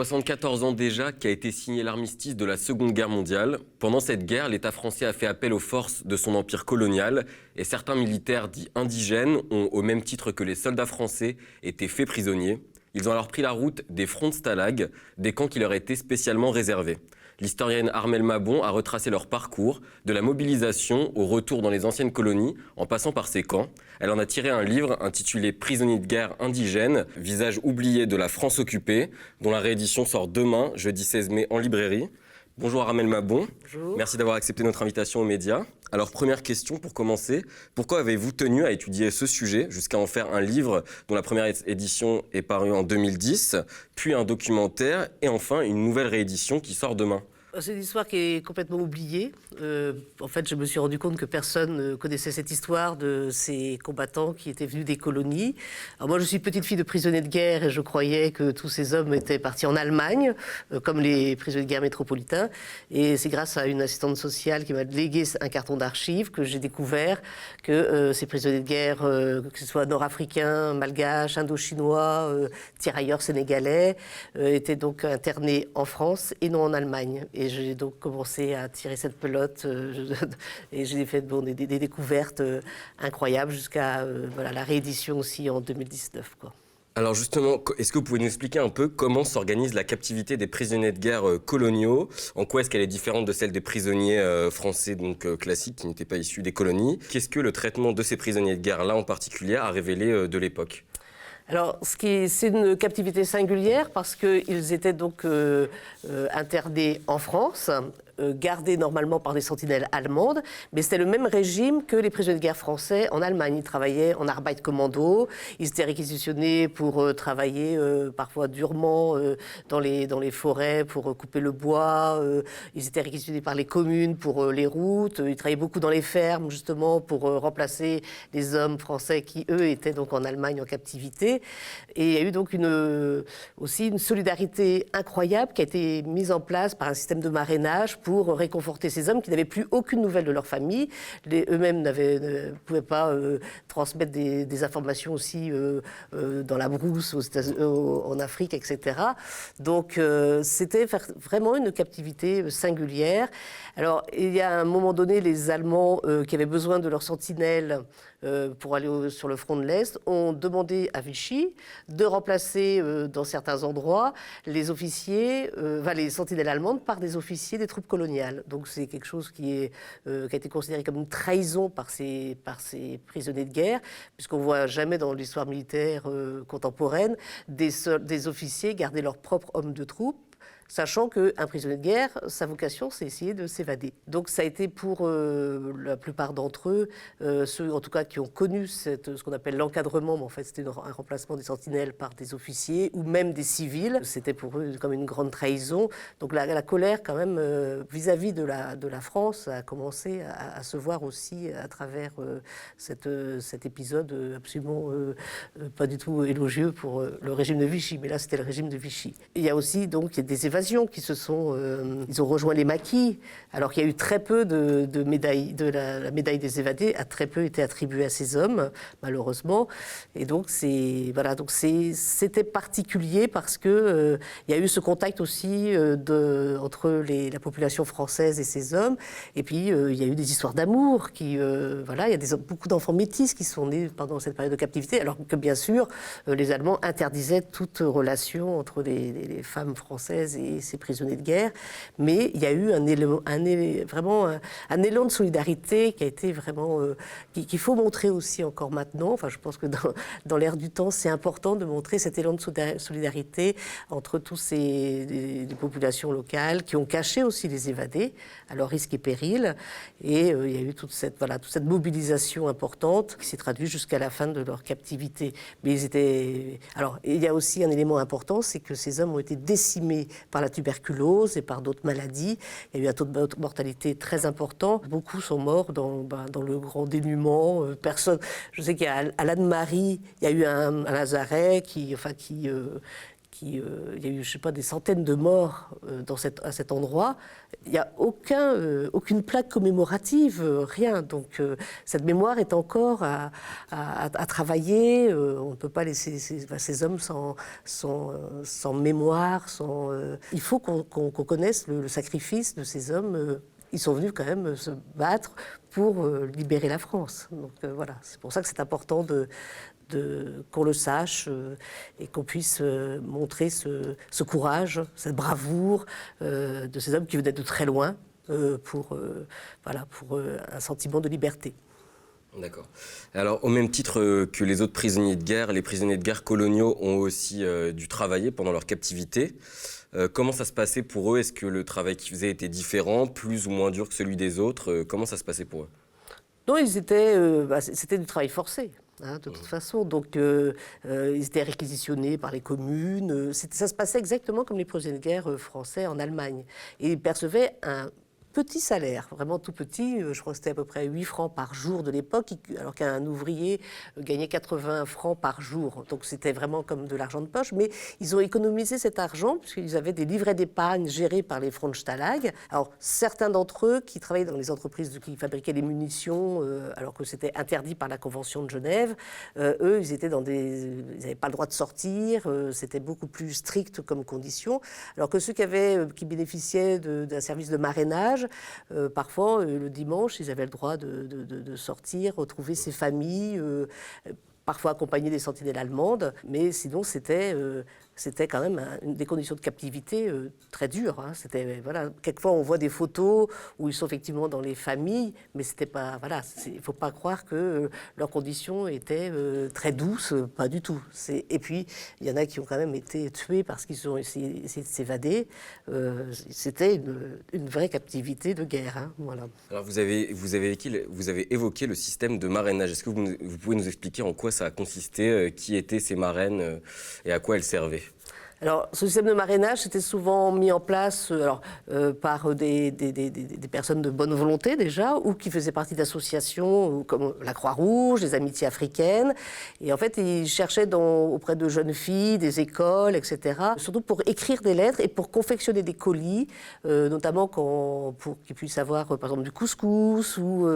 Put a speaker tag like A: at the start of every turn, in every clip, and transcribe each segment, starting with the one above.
A: 74 ans déjà qu'a été signé l'armistice de la Seconde Guerre mondiale. Pendant cette guerre, l'État français a fait appel aux forces de son empire colonial et certains militaires dits indigènes ont, au même titre que les soldats français, été faits prisonniers. Ils ont alors pris la route des fronts de Stalag, des camps qui leur étaient spécialement réservés. L'historienne Armelle Mabon a retracé leur parcours, de la mobilisation au retour dans les anciennes colonies, en passant par ces camps. Elle en a tiré un livre intitulé « Prisonniers de guerre indigènes, visage oublié de la France occupée », dont la réédition sort demain, jeudi 16 mai, en librairie. Bonjour Armelle Mabon.
B: Bonjour.
A: Merci d'avoir accepté notre invitation aux médias. Alors première question pour commencer, pourquoi avez-vous tenu à étudier ce sujet jusqu'à en faire un livre dont la première édition est parue en 2010, puis un documentaire et enfin une nouvelle réédition qui sort demain?
B: C'est une histoire qui est complètement oubliée. En fait, je me suis rendu compte que personne ne connaissait cette histoire de ces combattants qui étaient venus des colonies. Alors moi, je suis petite fille de prisonniers de guerre et je croyais que tous ces hommes étaient partis en Allemagne, comme les prisonniers de guerre métropolitains. Et c'est grâce à une assistante sociale qui m'a légué un carton d'archives que j'ai découvert que ces prisonniers de guerre, que ce soit nord-africains, malgaches, indo-chinois, tirailleurs sénégalais, étaient donc internés en France et non en Allemagne. Et j'ai donc commencé à tirer cette pelote et j'ai fait des découvertes incroyables jusqu'à la réédition aussi en 2019, quoi.
A: Alors justement, est-ce que vous pouvez nous expliquer un peu comment s'organise la captivité des prisonniers de guerre coloniaux? En quoi est-ce qu'elle est différente de celle des prisonniers français donc classiques qui n'étaient pas issus des colonies? Qu'est-ce que le traitement de ces prisonniers de guerre-là en particulier a révélé de l'époque?
B: Alors, c'est une captivité singulière parce qu'ils étaient donc internés en France, gardés normalement par des sentinelles allemandes, mais c'était le même régime que les prisonniers de guerre français en Allemagne. Ils travaillaient en Arbeitskommando, ils étaient réquisitionnés pour travailler parfois durement dans les forêts pour couper le bois, ils étaient réquisitionnés par les communes pour les routes, ils travaillaient beaucoup dans les fermes justement pour remplacer les hommes français qui eux étaient donc en Allemagne en captivité. Et il y a eu donc aussi une solidarité incroyable qui a été mise en place par un système de marrainage pour réconforter ces hommes qui n'avaient plus aucune nouvelle de leur famille. Eux-mêmes ne pouvaient pas transmettre des informations aussi dans la brousse, en Afrique, etc. Donc c'était vraiment une captivité singulière. Alors il y a à un moment donné, les Allemands qui avaient besoin de leurs sentinelles pour aller sur le front de l'Est, ont demandé à Vichy de remplacer dans certains endroits les officiers, les sentinelles allemandes par des officiers des troupes coloniales. Donc c'est quelque chose qui a été considéré comme une trahison par ces prisonniers de guerre, puisqu'on ne voit jamais dans l'histoire militaire contemporaine des officiers garder leurs propres hommes de troupe, sachant qu'un prisonnier de guerre, sa vocation, c'est essayer de s'évader. Donc ça a été pour la plupart d'entre eux, ceux en tout cas qui ont connu ce qu'on appelle l'encadrement, mais en fait c'était un remplacement des sentinelles par des officiers ou même des civils. C'était pour eux comme une grande trahison. Donc la colère quand même vis-à-vis de la France a commencé à se voir aussi à travers cet épisode absolument pas du tout élogieux pour le régime de Vichy, mais là c'était le régime de Vichy. Il y a aussi donc des évasions qui ils ont rejoint les maquis, alors qu'il y a eu très peu de médailles, la médaille des évadés a très peu été attribuée à ces hommes, malheureusement. Et donc c'était particulier parce que il y a eu ce contact aussi entre la population française et ces hommes. Et puis il y a eu des histoires d'amour il y a beaucoup d'enfants métis qui sont nés pendant cette période de captivité, alors que bien sûr les Allemands interdisaient toute relation entre les femmes françaises et ces prisonniers de guerre, mais il y a eu vraiment un élan de solidarité qui a été vraiment qu'il faut montrer aussi encore maintenant. Enfin, je pense que dans l'ère du temps, c'est important de montrer cet élan de solidarité entre tous les populations locales qui ont caché aussi les évadés à leur risque et péril. Et il y a eu toute cette mobilisation importante qui s'est traduite jusqu'à la fin de leur captivité. Mais alors, il y a aussi un élément important, c'est que ces hommes ont été décimés par la tuberculose et par d'autres maladies. Il y a eu un taux de mortalité très important. Beaucoup sont morts dans le grand dénuement. Je sais qu'à l'Anne-Marie, il y a eu un lazaret qui il y a eu, je sais pas, des centaines de morts à cet endroit. Il n'y a aucune plaque commémorative, rien. Donc cette mémoire est encore à travailler. On ne peut pas laisser ces hommes sans mémoire. Il faut qu'on connaisse le sacrifice de ces hommes. Ils sont venus quand même se battre pour libérer la France. Donc voilà, c'est pour ça que c'est important qu'on le sache et qu'on puisse montrer ce courage, cette bravoure de ces hommes qui venaient de très loin pour un sentiment de liberté.
A: D'accord. Alors, au même titre que les autres prisonniers de guerre, les prisonniers de guerre coloniaux ont aussi dû travailler pendant leur captivité. Comment ça se passait pour eux? Est-ce que le travail qu'ils faisaient était différent, plus ou moins dur que celui des autres? Comment ça se passait pour eux?
B: Non, c'était du travail forcé. De toute façon, donc ils étaient réquisitionnés par les communes. Ça se passait exactement comme les prisonniers de guerre français en Allemagne. Et ils percevaient un petit salaire, vraiment tout petit. Je crois que c'était à peu près 8 francs par jour de l'époque, alors qu'un ouvrier gagnait 80 francs par jour. Donc c'était vraiment comme de l'argent de poche. Mais ils ont économisé cet argent puisqu'ils avaient des livrets d'épargne gérés par les Frontstalag. Alors certains d'entre eux qui travaillaient dans les entreprises qui fabriquaient les munitions, alors que c'était interdit par la Convention de Genève, eux, ils n'avaient pas le droit de sortir. C'était beaucoup plus strict comme condition. Alors que ceux qui bénéficiaient d'un service de marrainage, parfois, le dimanche, ils avaient le droit de sortir, retrouver ses familles, parfois accompagnés des sentinelles allemandes, mais sinon c'était quand même des conditions de captivité très dures. Voilà, quelquefois on voit des photos où ils sont effectivement dans les familles, mais c'était pas, voilà, il ne faut pas croire que leurs conditions étaient très douces, pas du tout. Et puis il y en a qui ont quand même été tués parce qu'ils ont essayé de s'évader. C'était une vraie captivité de guerre. Voilà.
A: Alors vous avez évoqué le système de marrainage. Est-ce que vous pouvez nous expliquer en quoi ça a consisté, qui étaient ces marraines et à quoi elles servaient?
B: Alors, ce système de marrainage, c'était souvent mis en place par des personnes de bonne volonté déjà, ou qui faisaient partie d'associations comme la Croix-Rouge, les Amitiés africaines. Et en fait, ils cherchaient auprès de jeunes filles, des écoles, etc., surtout pour écrire des lettres et pour confectionner des colis, notamment pour qu'ils puissent avoir, par exemple, du couscous, ou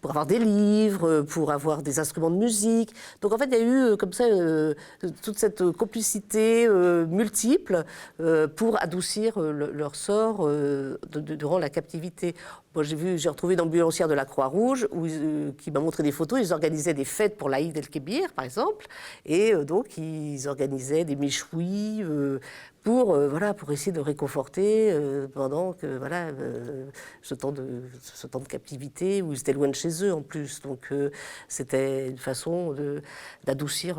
B: pour avoir des livres, pour avoir des instruments de musique. Donc, en fait, il y a eu comme ça toute cette complicité multiples pour adoucir leur sort durant la captivité. Moi, j'ai retrouvé une ambulancière de la Croix-Rouge qui m'a montré des photos. Ils organisaient des fêtes pour l'Aïd el-Kébir, par exemple, et donc ils organisaient des méchouis pour essayer de réconforter pendant que ce temps de captivité où ils étaient loin de chez eux en plus. Donc c'était une façon d'adoucir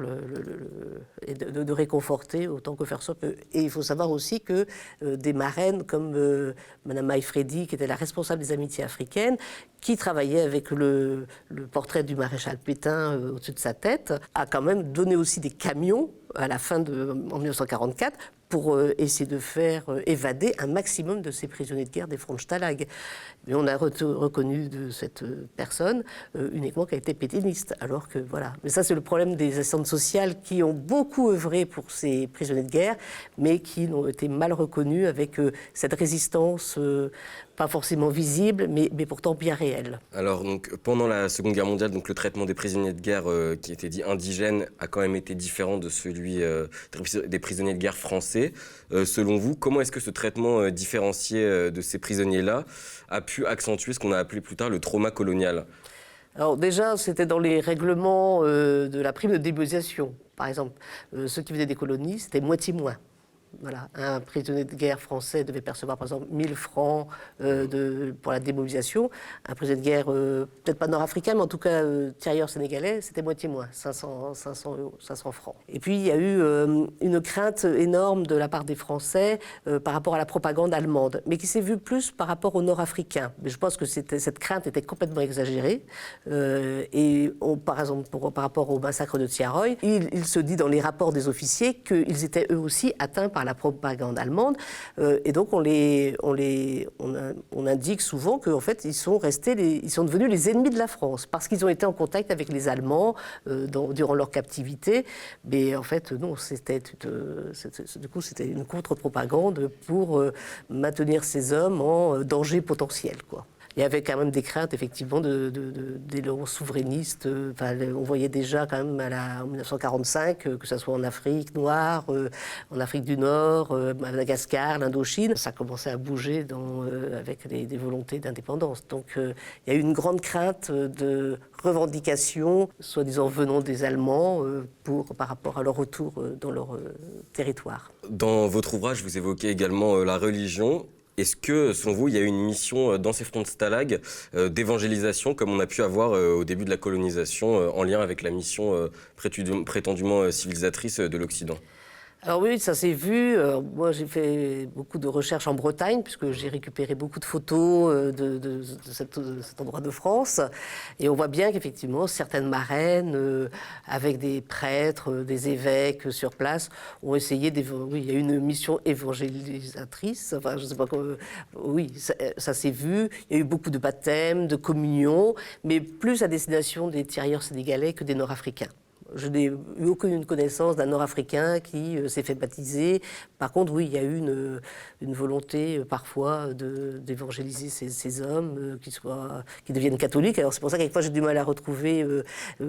B: et de réconforter autant que faire se peut. Et il faut savoir aussi que des marraines comme Madame Maïfredi, qui était la responsable des Amitiés africaines, qui travaillait avec le portrait du maréchal Pétain au-dessus de sa tête, a quand même donné aussi des camions en 1944 pour essayer de faire évader un maximum de ces prisonniers de guerre des Frontstalag. Mais on a reconnu de cette personne uniquement qu'elle était pétainiste, alors que voilà. Mais ça, c'est le problème des assistantes sociales qui ont beaucoup œuvré pour ces prisonniers de guerre, mais qui ont été mal reconnus avec cette résistance pas forcément visible, mais pourtant bien réelle.
A: Alors, donc, pendant la Seconde Guerre mondiale, donc, le traitement des prisonniers de guerre qui était dit indigènes a quand même été différent de celui des prisonniers de guerre français. Selon vous, comment est-ce que ce traitement différencié de ces prisonniers-là a pu accentuer ce qu'on a appelé plus tard le trauma colonial?
B: Alors déjà, c'était dans les règlements de la prime de démobilisation. Par exemple, ceux qui venaient des colonies, c'était moitié moins. Voilà. Un prisonnier de guerre français devait percevoir par exemple 1000 francs pour la démobilisation. Un prisonnier de guerre, peut-être pas nord-africain, mais en tout cas tirailleur sénégalais, c'était moitié moins, 500 francs. Et puis il y a eu une crainte énorme de la part des Français par rapport à la propagande allemande, mais qui s'est vue plus par rapport aux nord-africains. Mais je pense que cette crainte était complètement exagérée. Par exemple, par rapport au massacre de Tiaroy, il se dit dans les rapports des officiers qu'ils étaient eux aussi atteints par par la propagande allemande. Et donc on indique souvent qu'en fait ils sont devenus les ennemis de la France parce qu'ils ont été en contact avec les Allemands durant leur captivité. Mais en fait non, c'était une contre-propagande pour maintenir ces hommes en danger potentiel, quoi. Il y avait quand même des craintes, effectivement, d'élan souverainiste. On voyait déjà, quand même, en 1945, que ce soit en Afrique noire, en Afrique du Nord, Madagascar, l'Indochine, ça commençait à bouger avec des volontés d'indépendance. Donc, il y a eu une grande crainte de revendication, soi-disant venant des Allemands, par rapport à leur retour dans leur territoire.
A: Dans votre ouvrage, vous évoquez également la religion. Est-ce que, selon vous, il y a eu une mission dans ces fronts de stalag d'évangélisation, comme on a pu avoir au début de la colonisation, en lien avec la mission prétendument civilisatrice de l'Occident ?
B: Alors oui, ça s'est vu. Moi, j'ai fait beaucoup de recherches en Bretagne, puisque j'ai récupéré beaucoup de photos de cet endroit de France. Et on voit bien qu'effectivement, certaines marraines, avec des prêtres, des évêques sur place, ont essayé oui, il y a eu une mission évangélisatrice. Enfin, je ne sais pas comment... Oui, ça s'est vu. Il y a eu beaucoup de baptêmes, de communions, mais plus à destination des tirailleurs sénégalais que des Nord-Africains. Je n'ai eu aucune connaissance d'un Nord-Africain qui s'est fait baptiser. Par contre, oui, il y a eu une volonté parfois d'évangéliser ces hommes, qui deviennent catholiques. Alors c'est pour ça qu'à fois j'ai du mal à retrouver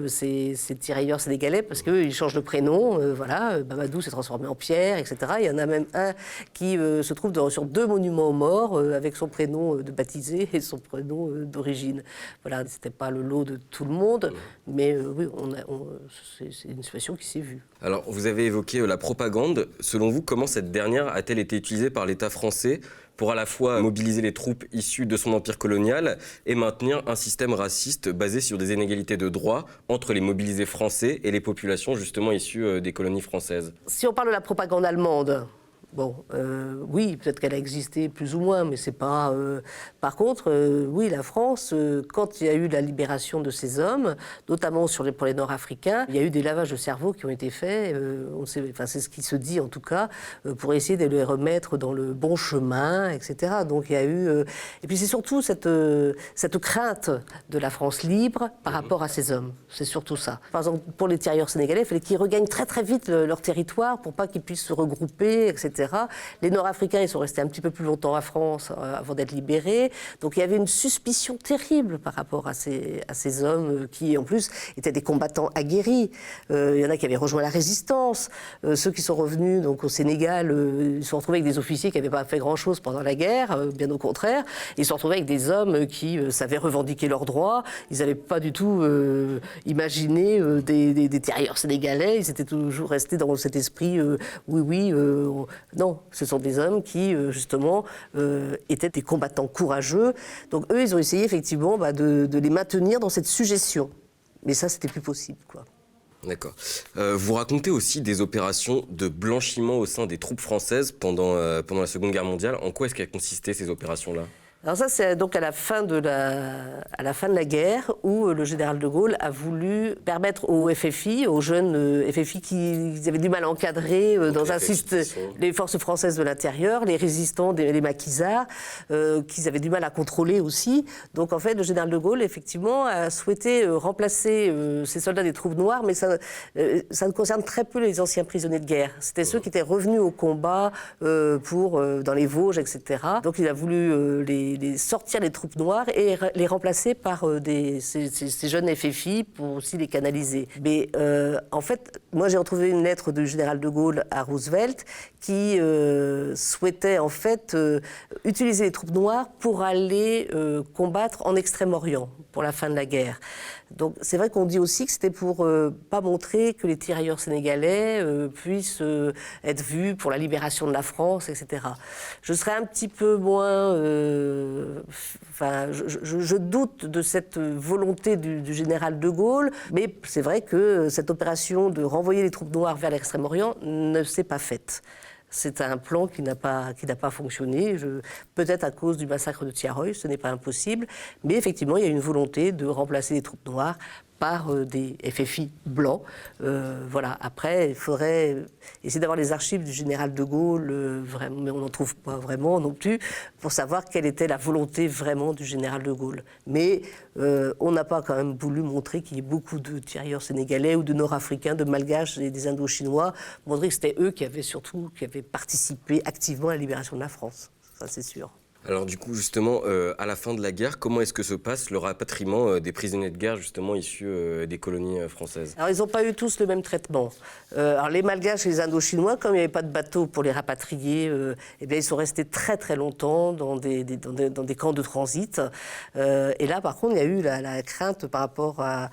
B: ces tirailleurs sénégalais, parce qu'ils changent de prénom. Voilà, Mamadou s'est transformé en Pierre, etc. Il y en a même un qui se trouve sur 2 monuments aux morts, avec son prénom de baptisé et son prénom d'origine. Voilà, c'était pas le lot de tout le monde, mais oui, c'est une situation qui s'est vue.
A: Alors, vous avez évoqué la propagande. Selon vous, comment cette dernière a-t-elle été utilisée par l'État français pour à la fois mobiliser les troupes issues de son empire colonial et maintenir un système raciste basé sur des inégalités de droits entre les mobilisés français et les populations justement issues des colonies françaises ?
B: Si on parle de la propagande allemande, bon, oui, peut-être qu'elle a existé plus ou moins, mais c'est pas... Par contre, oui, la France, quand il y a eu la libération de ces hommes, notamment pour les Nord-Africains, il y a eu des lavages de cerveau qui ont été faits, c'est ce qui se dit en tout cas, pour essayer de les remettre dans le bon chemin, etc. Donc il y a eu... Et puis c'est surtout cette crainte de la France libre par rapport à ces hommes. C'est surtout ça. Par exemple, pour les tirailleurs sénégalais, il fallait qu'ils regagnent très très vite leur territoire pour pas qu'ils puissent se regrouper, etc. Les Nord-Africains, ils sont restés un petit peu plus longtemps en France avant d'être libérés. Donc il y avait une suspicion terrible par rapport à ces hommes qui, en plus, étaient des combattants aguerris. Il y en a qui avaient rejoint la résistance. Ceux qui sont revenus donc, au Sénégal, ils se sont retrouvés avec des officiers qui n'avaient pas fait grand-chose pendant la guerre, bien au contraire. Ils se sont retrouvés avec des hommes qui savaient revendiquer leurs droits. Ils n'avaient pas du tout imaginé des tirailleurs sénégalais. Ils étaient toujours restés dans cet esprit non, ce sont des hommes qui, justement, étaient des combattants courageux. Donc, eux, ils ont essayé, effectivement, de les maintenir dans cette suggestion. Mais ça, c'était plus possible, quoi.
A: D'accord. Vous racontez aussi des opérations de blanchiment au sein des troupes françaises pendant la Seconde Guerre mondiale. En quoi est-ce qu'elles consistaient, ces opérations-là ?
B: Alors ça, c'est donc à la fin de la guerre où le général de Gaulle a voulu permettre aux FFI, aux jeunes FFI qui avaient du mal à encadrer dans un système, les forces françaises de l'intérieur, les résistants, les maquisards, qu'ils avaient du mal à contrôler aussi. Donc en fait, le général de Gaulle, effectivement, a souhaité remplacer ces soldats des troupes noires, mais ça ne concerne très peu les anciens prisonniers de guerre. C'était ceux qui étaient revenus au combat dans les Vosges, etc. Donc il a voulu sortir les troupes noires et les remplacer par ces jeunes FFI pour aussi les canaliser. Mais en fait, moi j'ai retrouvé une lettre du général de Gaulle à Roosevelt qui souhaitait en fait utiliser les troupes noires pour aller combattre en Extrême-Orient pour la fin de la guerre. Donc c'est vrai qu'on dit aussi que c'était pour pas montrer que les tirailleurs sénégalais puissent être vus pour la libération de la France, etc. Je serais un petit peu moins... je doute de cette volonté du général de Gaulle, mais c'est vrai que cette opération de renvoyer les troupes noires vers l'Extrême-Orient ne s'est pas faite. C'est un plan qui n'a pas fonctionné, peut-être à cause du massacre de Tiaroy, ce n'est pas impossible, mais effectivement, il y a une volonté de remplacer les troupes noires par des FFI blancs. Voilà. Après, il faudrait essayer d'avoir les archives du général de Gaulle, vraiment, mais on n'en trouve pas vraiment non plus, pour savoir quelle était la volonté vraiment du général de Gaulle. Mais on n'a pas quand même voulu montrer qu'il y ait beaucoup de tirailleurs sénégalais ou de nord-africains, de malgaches et des indo-chinois, montrer que c'était eux qui avaient participé activement à la libération de la France. Ça, c'est sûr.
A: Alors du coup, justement, à la fin de la guerre, comment est-ce que se passe le rapatriement des prisonniers de guerre, justement, issus des colonies françaises?
B: Alors, ils n'ont pas eu tous le même traitement. Alors, les Malgaches et les Indo-Chinois, comme il n'y avait pas de bateau pour les rapatrier, eh bien, ils sont restés très très longtemps dans des camps de transit. Et là, par contre, il y a eu la crainte par rapport à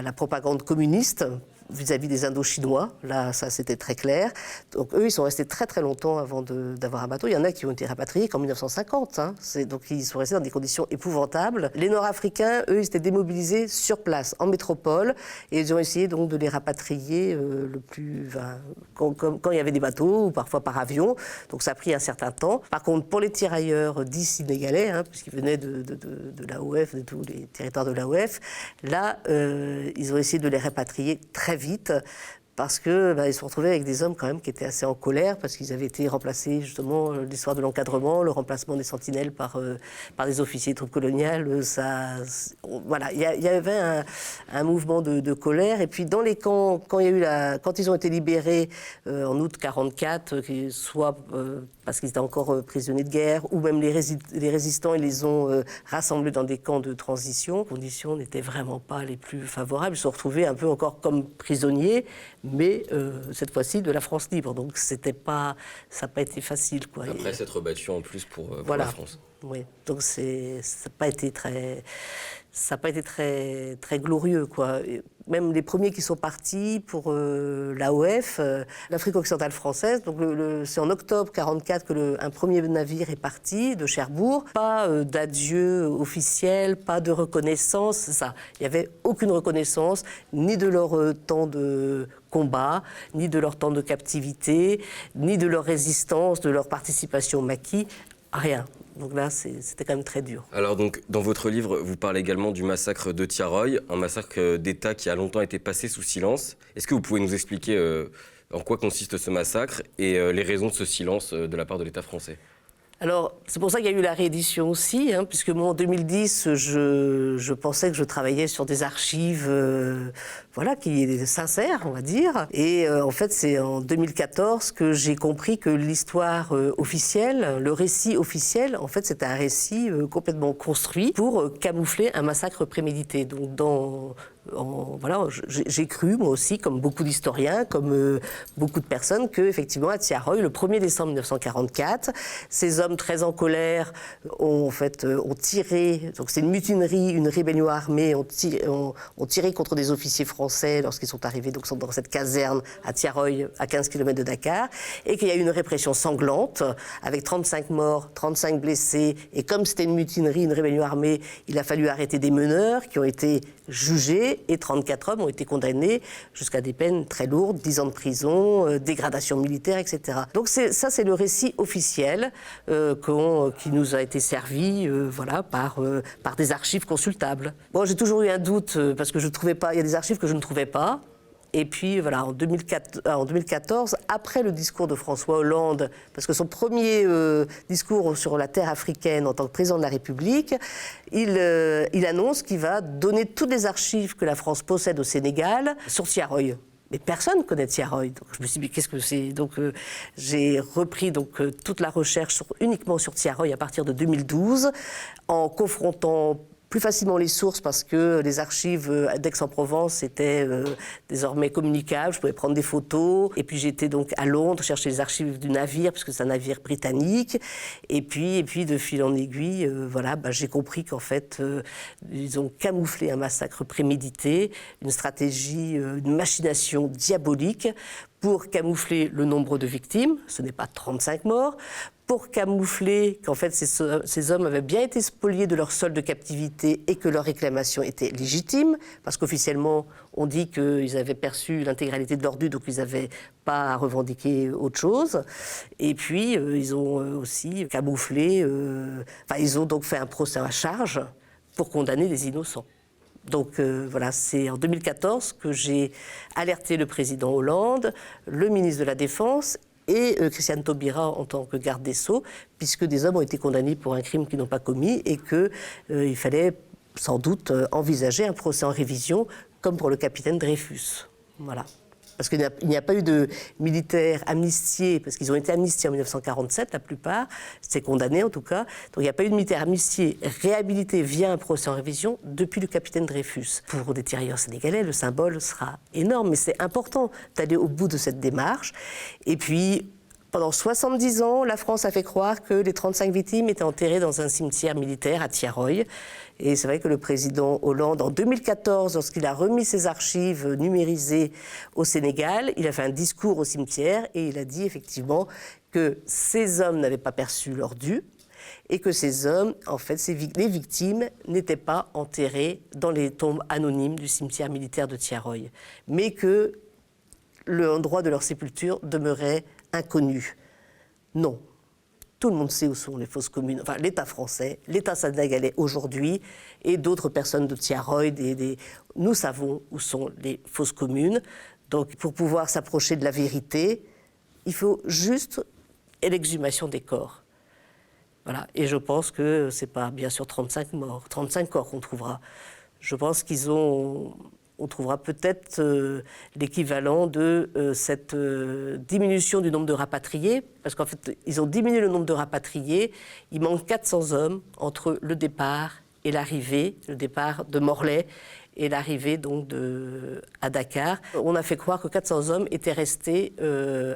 B: la propagande communiste vis-à-vis des Indo-Chinois. Là, ça, c'était très clair. Donc, eux, ils sont restés très, très longtemps avant d'avoir un bateau. Il y en a qui ont été rapatriés qu'en 1950. Hein. Donc, ils sont restés dans des conditions épouvantables. Les Nord-Africains, eux, ils étaient démobilisés sur place, en métropole. Et ils ont essayé donc de les rapatrier quand il y avait des bateaux, ou parfois par avion. Donc, ça a pris un certain temps. Par contre, pour les tirailleurs dits sénégalais, hein, puisqu'ils venaient de l'AOF, de tous les territoires de l'AOF, là, ils ont essayé de les rapatrier très vite, parce que ils se sont retrouvés avec des hommes quand même qui étaient assez en colère, parce qu'ils avaient été remplacés, justement, l'histoire de l'encadrement, le remplacement des sentinelles par des officiers de troupes coloniales. Voilà, il y avait un mouvement de colère. Et puis dans les camps, quand ils ont été libérés en août 1944, soit parce qu'ils étaient encore prisonniers de guerre, ou même les résistants, ils les ont rassemblés dans des camps de transition. Les conditions n'étaient vraiment pas les plus favorables. Ils se sont retrouvés un peu encore comme prisonniers, mais cette fois-ci de la France libre. Donc ça n'a pas été facile, quoi.
A: Après s'être battu en plus pour
B: voilà.
A: la France.
B: Oui, donc ça n'a pas été très, très glorieux, quoi. Même les premiers qui sont partis pour l'AOF, l'Afrique occidentale française, donc c'est en octobre 1944 qu'un premier navire est parti de Cherbourg. Pas d'adieu officiel, pas de reconnaissance, ça. Il n'y avait aucune reconnaissance, ni de leur temps de combat, ni de leur temps de captivité, ni de leur résistance, de leur participation au maquis, rien. Donc là, c'était quand même très dur.
A: Alors donc, dans votre livre, vous parlez également du massacre de Thiaroye, un massacre d'État qui a longtemps été passé sous silence. Est-ce que vous pouvez nous expliquer en quoi consiste ce massacre et les raisons de ce silence de la part de l'État français?
B: Alors, c'est pour ça qu'il y a eu la réédition aussi, hein, puisque moi, en 2010, je pensais que je travaillais sur des archives qui étaient sincères, on va dire. Et en fait, c'est en 2014 que j'ai compris que l'histoire officielle, le récit officiel, en fait, c'était un récit complètement construit pour camoufler un massacre prémédité. Donc, j'ai cru, moi aussi, comme beaucoup d'historiens, comme beaucoup de personnes, qu'effectivement, à Thiaroye, le 1er décembre 1944, ces hommes très en colère ont tiré, donc c'est une mutinerie, une rébellion armée, ont tiré contre des officiers français lorsqu'ils sont arrivés donc, dans cette caserne à Thiaroye, à 15 km de Dakar, et qu'il y a eu une répression sanglante, avec 35 morts, 35 blessés, et comme c'était une mutinerie, une rébellion armée, il a fallu arrêter des meneurs qui ont été jugés, et 34 hommes ont été condamnés jusqu'à des peines très lourdes, 10 ans de prison, dégradation militaire, etc. Donc ça, c'est le récit officiel qui nous a été servi par des archives consultables. Bon, j'ai toujours eu un doute parce que je trouvais pas, il y a des archives que je ne trouvais pas. Et puis, voilà, en 2014, après le discours de François Hollande, parce que son premier discours sur la terre africaine en tant que président de la République, il annonce qu'il va donner toutes les archives que la France possède au Sénégal sur Thiaroye. Mais personne ne connaît Thiaroye. Donc je me suis dit, mais qu'est-ce que c'est? Donc j'ai repris toute la recherche uniquement sur Thiaroye à partir de 2012, en confrontant plus facilement les sources parce que les archives d'Aix-en-Provence étaient désormais communicables, je pouvais prendre des photos. Et puis j'étais donc à Londres chercher les archives du navire, puisque c'est un navire britannique. Et puis de fil en aiguille, j'ai compris qu'en fait, ils ont camouflé un massacre prémédité, une stratégie, une machination diabolique pour camoufler le nombre de victimes, ce n'est pas 35 morts, pour camoufler qu'en fait ces hommes avaient bien été spoliés de leur solde de captivité et que leur réclamation était légitime, parce qu'officiellement on dit qu'ils avaient perçu l'intégralité de leur dû, donc ils n'avaient pas à revendiquer autre chose. Et puis ils ont aussi camouflé, ils ont donc fait un procès à charge pour condamner des innocents. Donc voilà, c'est en 2014 que j'ai alerté le président Hollande, le ministre de la Défense et Christiane Taubira en tant que garde des Sceaux, puisque des hommes ont été condamnés pour un crime qu'ils n'ont pas commis et qu'il fallait sans doute envisager un procès en révision, comme pour le capitaine Dreyfus. Voilà. Parce qu'il n'y a pas eu de militaires amnistiés, parce qu'ils ont été amnistiés en 1947, la plupart, c'est condamné en tout cas. Donc il n'y a pas eu de militaires amnistiés réhabilités via un procès en révision depuis le capitaine Dreyfus. Pour des tirailleurs sénégalais, le symbole sera énorme, mais c'est important d'aller au bout de cette démarche. Et puis, pendant 70 ans, la France a fait croire que les 35 victimes étaient enterrées dans un cimetière militaire à Thiaroye. Et c'est vrai que le président Hollande, en 2014, lorsqu'il a remis ses archives numérisées au Sénégal, il a fait un discours au cimetière et il a dit effectivement que ces hommes n'avaient pas perçu leur dû et que ces hommes, en fait, les victimes n'étaient pas enterrées dans les tombes anonymes du cimetière militaire de Thiaroye, mais que l'endroit de leur sépulture demeurait inconnu. Non. Tout le monde sait où sont les fosses communes. Enfin, l'État français, l'État sénégalais aujourd'hui et d'autres personnes de Thiaroye, nous savons où sont les fosses communes. Donc, pour pouvoir s'approcher de la vérité, il faut juste l'exhumation des corps. Voilà. Et je pense que ce n'est pas, bien sûr, 35 morts, 35 corps qu'on trouvera. Je pense on trouvera peut-être l'équivalent de cette diminution du nombre de rapatriés, parce qu'en fait, ils ont diminué le nombre de rapatriés. Il manque 400 hommes entre le départ et l'arrivée, le départ de Morlaix et l'arrivée donc à Dakar. On a fait croire que 400 hommes étaient restés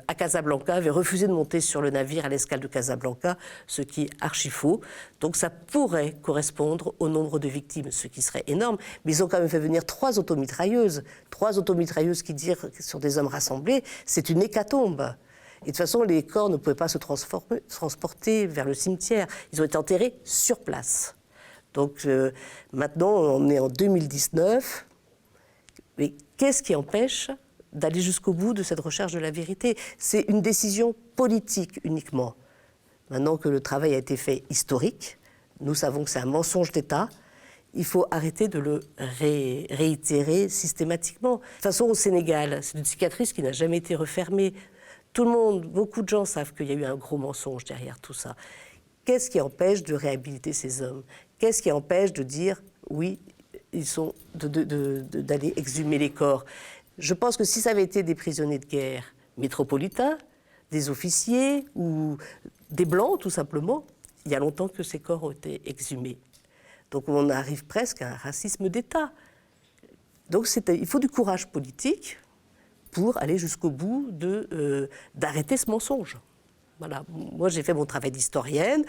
B: à Casablanca, avaient refusé de monter sur le navire à l'escale de Casablanca, ce qui est archi faux. Donc ça pourrait correspondre au nombre de victimes, ce qui serait énorme. Mais ils ont quand même fait venir 3 automitrailleuses. 3 automitrailleuses qui tirent sur des hommes rassemblés, c'est une hécatombe. Et de toute façon, les corps ne pouvaient pas se transporter vers le cimetière. Ils ont été enterrés sur place. Donc maintenant, on est en 2019. Mais qu'est-ce qui empêche d'aller jusqu'au bout de cette recherche de la vérité? C'est une décision politique uniquement. Maintenant que le travail a été fait historique, nous savons que c'est un mensonge d'État. Il faut arrêter de le réitérer systématiquement. De toute façon, au Sénégal, c'est une cicatrice qui n'a jamais été refermée. Tout le monde, beaucoup de gens savent qu'il y a eu un gros mensonge derrière tout ça. Qu'est-ce qui empêche de réhabiliter ces hommes? Qu'est-ce qui empêche de dire, oui, d'aller exhumer les corps? Je pense que si ça avait été des prisonniers de guerre métropolitains, des officiers ou des Blancs, tout simplement, il y a longtemps que ces corps ont été exhumés. Donc on arrive presque à un racisme d'État. Donc il faut du courage politique pour aller jusqu'au bout d'arrêter ce mensonge. Voilà. Moi, j'ai fait mon travail d'historienne.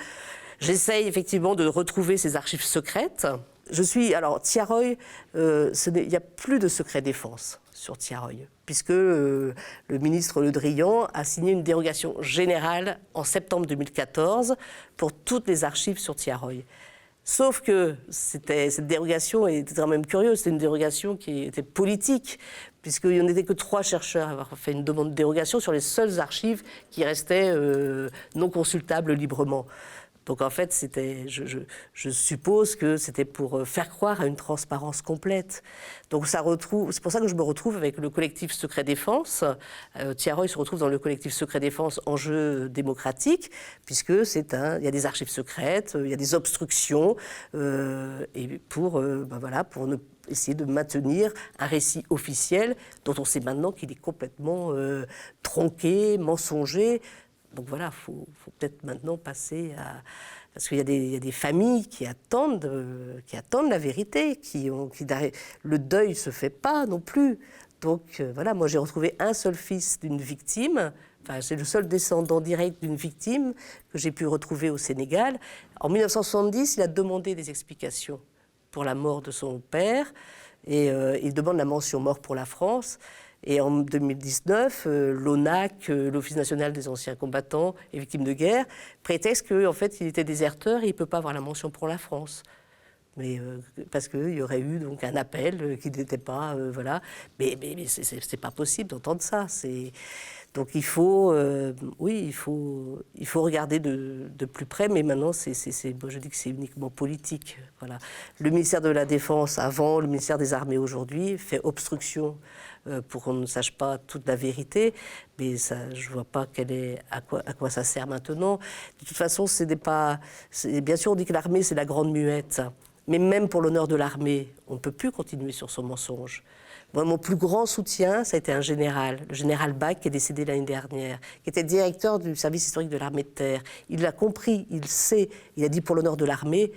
B: J'essaye effectivement de retrouver ces archives secrètes. Alors, Thiaroye, il n'y a plus de secret défense sur Thiaroye, puisque le ministre Le Drian a signé une dérogation générale en septembre 2014 pour toutes les archives sur Thiaroye. Sauf que cette dérogation était quand même curieuse, c'était une dérogation qui était politique, puisqu'il n'y en était que 3 chercheurs à avoir fait une demande de dérogation sur les seules archives qui restaient non consultables librement. Donc en fait, je suppose que c'était pour faire croire à une transparence complète. Donc c'est pour ça que je me retrouve avec le collectif Secret Défense. Thiaroye se retrouve dans le collectif Secret Défense Enjeux démocratiques, puisque il y a des archives secrètes, il y a des obstructions, et pour essayer de maintenir un récit officiel dont on sait maintenant qu'il est complètement tronqué, mensonger. Donc voilà, il faut peut-être maintenant passer à... Parce qu'il y a des familles qui attendent la vérité, le deuil ne se fait pas non plus. Donc voilà, moi j'ai retrouvé un seul fils d'une victime, enfin c'est le seul descendant direct d'une victime que j'ai pu retrouver au Sénégal. En 1970, il a demandé des explications pour la mort de son père, et il demande la mention mort pour la France. Et en 2019, l'ONAC, l'Office national des anciens combattants et victimes de guerre, prétexte qu'en fait, il était déserteur et il ne peut pas avoir la mention pour la France. Mais parce qu'il y aurait eu donc un appel qui n'était pas voilà, mais c'est pas possible d'entendre ça. Donc il faut oui il faut regarder de plus près. Mais maintenant moi, je dis que c'est uniquement politique. Voilà. Le ministère de la Défense avant, le ministère des Armées aujourd'hui fait obstruction pour qu'on ne sache pas toute la vérité. Mais ça, je ne vois pas à quoi ça sert maintenant. De toute façon, bien sûr on dit que l'armée c'est la grande muette. Mais même pour l'honneur de l'armée, on ne peut plus continuer sur son mensonge. Moi, mon plus grand soutien, ça a été un général, le général Bach, qui est décédé l'année dernière, qui était directeur du service historique de l'armée de terre. Il l'a compris, il sait, il a dit pour l'honneur de l'armée,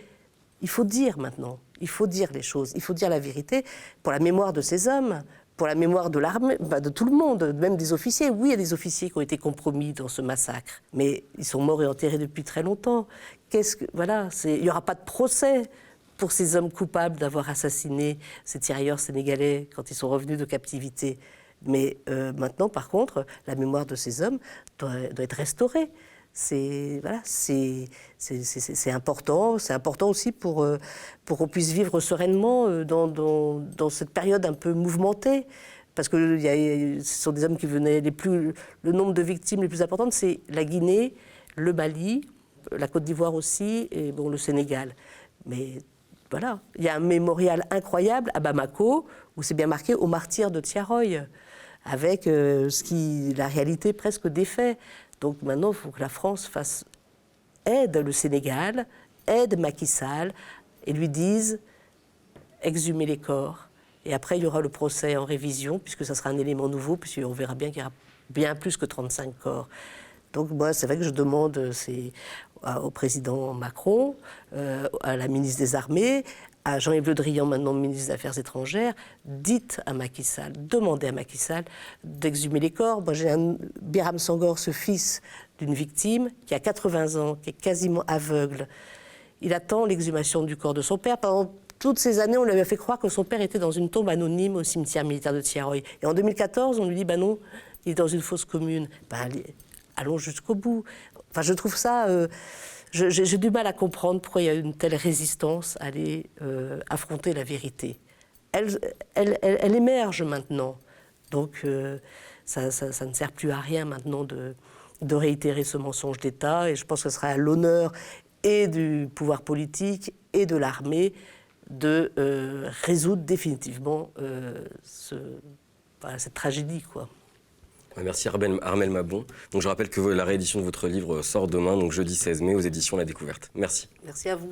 B: il faut dire maintenant, il faut dire les choses, il faut dire la vérité pour la mémoire de ces hommes, pour la mémoire de l'armée, de tout le monde, même des officiers. Oui, il y a des officiers qui ont été compromis dans ce massacre, mais ils sont morts et enterrés depuis très longtemps. Voilà, il n'y aura pas de procès pour ces hommes coupables d'avoir assassiné ces tirailleurs sénégalais quand ils sont revenus de captivité. Mais maintenant, par contre, la mémoire de ces hommes doit être restaurée. C'est important. C'est important aussi pour qu'on puisse vivre sereinement dans cette période un peu mouvementée. Parce que ce sont des hommes qui venaient le nombre de victimes les plus importantes, c'est la Guinée, le Mali, la Côte d'Ivoire aussi, et bon, le Sénégal. Mais voilà, il y a un mémorial incroyable à Bamako où c'est bien marqué aux martyrs de Tiaroy, avec la réalité presque des faits. Donc maintenant, il faut que la France aide le Sénégal, aide Macky Sall et lui dise exhumer les corps. Et après, il y aura le procès en révision, puisque ça sera un élément nouveau, puisqu'on verra bien qu'il y aura bien plus que 35 corps. Donc moi, c'est vrai que je demande au président Macron, à la ministre des Armées, à Jean-Yves Le Drian, maintenant ministre des Affaires étrangères, dites à Macky Sall, demandez à Macky Sall d'exhumer les corps. Moi, j'ai Biram Sangor, ce fils d'une victime, qui a 80 ans, qui est quasiment aveugle. Il attend l'exhumation du corps de son père. Pendant toutes ces années, on lui avait fait croire que son père était dans une tombe anonyme au cimetière militaire de Tiaroy. Et en 2014, on lui dit, non, il est dans une fosse commune. Allons jusqu'au bout. Enfin, je trouve ça... j'ai du mal à comprendre pourquoi il y a une telle résistance à aller affronter la vérité. Elle émerge maintenant. Donc, ça ne sert plus à rien maintenant de réitérer ce mensonge d'État. Et je pense que ce sera à l'honneur et du pouvoir politique et de l'armée de résoudre définitivement cette tragédie, quoi.
A: Merci Armelle Mabon. Donc je rappelle que la réédition de votre livre sort demain, donc jeudi 16 mai, aux éditions La Découverte. Merci.
B: Merci à vous.